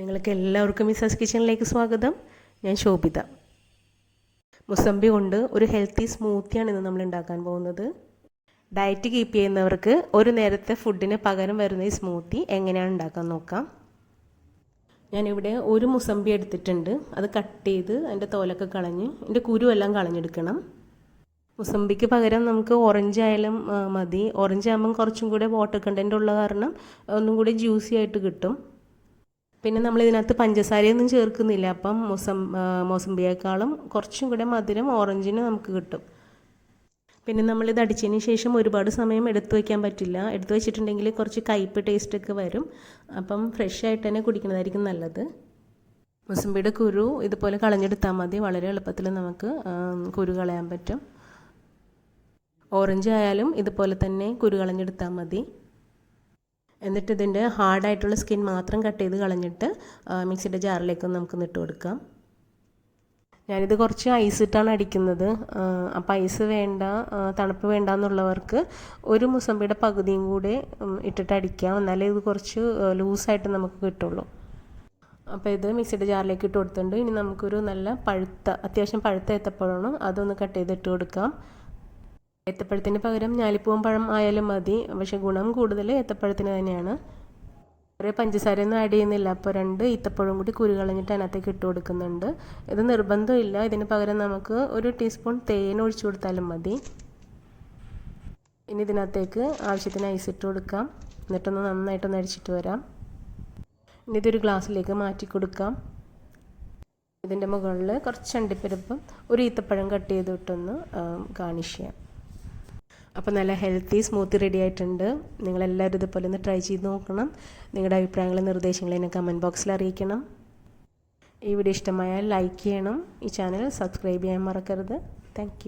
നിങ്ങൾക്ക് എല്ലാവർക്കും മിസാസ് കിച്ചണിലേക്ക് സ്വാഗതം. ഞാൻ ശോഭിത. മുസംബി കൊണ്ട് ഒരു ഹെൽത്തി സ്മൂത്തിയാണ് ഇന്ന് നമ്മൾ ഉണ്ടാക്കാൻ പോകുന്നത്. ഡയറ്റ് കീപ്പ് ചെയ്യുന്നവർക്ക് ഒരു നേരത്തെ ഫുഡിന് പകരം വരുന്ന ഈ സ്മൂത്തി എങ്ങനെയാണ് ഉണ്ടാക്കാൻ നോക്കാം. ഞാനിവിടെ ഒരു മുസംബി എടുത്തിട്ടുണ്ട്. അത് കട്ട് ചെയ്ത് അതിൻ്റെ തോലൊക്കെ കളഞ്ഞ് അതിൻ്റെ കുരുവെല്ലാം കളഞ്ഞെടുക്കണം. മുസംബിക്ക് പകരം നമുക്ക് ഓറഞ്ച് ആയാലും മതി. ഓറഞ്ച് ആകുമ്പം കുറച്ചും കൂടെ വാട്ടർ കണ്ടൻറ്റ് ഉള്ള കാരണം ഒന്നും കൂടി ജ്യൂസി ആയിട്ട് കിട്ടും. പിന്നെ നമ്മൾ ഇതിനകത്ത് പഞ്ചസാരയൊന്നും ചേർക്കുന്നില്ല. അപ്പം മോസംബിയേക്കാളും കുറച്ചും കൂടെ മധുരം ഓറഞ്ചിന് നമുക്ക് കിട്ടും. പിന്നെ നമ്മളിത് അടിച്ചതിന് ശേഷം ഒരുപാട് സമയം എടുത്തു വയ്ക്കാൻ പറ്റില്ല. എടുത്തു വെച്ചിട്ടുണ്ടെങ്കിൽ കുറച്ച് കയ്പ്പ് ടേസ്റ്റൊക്കെ വരും. അപ്പം ഫ്രഷ് ആയിട്ട് തന്നെ കുടിക്കുന്നതായിരിക്കും നല്ലത്. മുസംബിയുടെ കുരു ഇതുപോലെ കളഞ്ഞെടുത്താൽ മതി. വളരെ എളുപ്പത്തിൽ നമുക്ക് കുരു കളയാൻ പറ്റും. ഓറഞ്ച് ആയാലും ഇതുപോലെ തന്നെ കുരു കളഞ്ഞെടുത്താൽ മതി. എന്നിട്ട് ഇതിൻ്റെ ഹാർഡായിട്ടുള്ള സ്കിൻ മാത്രം കട്ട് ചെയ്ത് കളഞ്ഞിട്ട് മിക്സിയുടെ ജാറിലേക്ക് നമുക്ക് ഇട്ട് കൊടുക്കാം. ഞാനിത് കുറച്ച് ഐസ് ഇട്ടാണ് അടിക്കുന്നത്. അപ്പോൾ ഐസ് വേണ്ട, തണുപ്പ് വേണ്ട എന്നുള്ളവർക്ക് ഒരു മുസംബിയുടെ പകുതിയും കൂടെ ഇട്ടിട്ട് അടിക്കാം. എന്നാലേ ഇത് കുറച്ച് ലൂസായിട്ട് നമുക്ക് കിട്ടുള്ളൂ. അപ്പോൾ ഇത് മിക്സിയുടെ ജാറിലേക്ക് ഇട്ട് കൊടുത്തിട്ടുണ്ട്. ഇനി നമുക്കൊരു നല്ല അത്യാവശ്യം പഴുത്ത ഏത്തപ്പഴമാണ്, അതൊന്ന് കട്ട് ചെയ്ത് ഇട്ട് കൊടുക്കാം. ഏത്തപ്പഴത്തിന് പകരം ഞാലിപ്പൂവൻ പഴം ആയാലും മതി. പക്ഷേ ഗുണം കൂടുതൽ ഏത്തപ്പഴത്തിന് തന്നെയാണ്. കുറേ പഞ്ചസാരയൊന്നും ആഡ് ചെയ്യുന്നില്ല. അപ്പോൾ 2 ഈത്തപ്പഴം കൂടി കുരു കളഞ്ഞിട്ട് അതിനകത്തേക്ക് ഇട്ട് കൊടുക്കുന്നുണ്ട്. ഇത് നിർബന്ധമില്ല. ഇതിന് പകരം നമുക്ക് 1 ടീസ്പൂൺ തേൻ ഒഴിച്ചു കൊടുത്താലും മതി. ഇനി ഇതിനകത്തേക്ക് ആവശ്യത്തിന് ഐസ് ഇട്ട് കൊടുക്കാം. എന്നിട്ടൊന്ന് നന്നായിട്ടൊന്ന് അടിച്ചിട്ട് വരാം. ഇനി ഇതൊരു ഗ്ലാസ്സിലേക്ക് മാറ്റി കൊടുക്കാം. ഇതിൻ്റെ മുകളിൽ കുറച്ച് അണ്ടിപ്പരിപ്പും 1 ഈത്തപ്പഴം കട്ട് ചെയ്തിട്ടൊന്ന് ഗാർണിഷ് ചെയ്യാം. അപ്പോൾ നല്ല ഹെൽത്തി സ്മൂത്തി റെഡി ആയിട്ടുണ്ട്. നിങ്ങളെല്ലാവരും ഇതുപോലെ ഒന്ന് ട്രൈ ചെയ്ത് നോക്കണം. നിങ്ങളുടെ അഭിപ്രായങ്ങളും നിർദ്ദേശങ്ങളും എന്നെ കമൻറ്റ് ബോക്സിൽ അറിയിക്കണം. ഈ വീഡിയോ ഇഷ്ടമായാൽ ലൈക്ക് ചെയ്യണം. ഈ ചാനൽ സബ്സ്ക്രൈബ് ചെയ്യാൻ മറക്കരുത്. താങ്ക്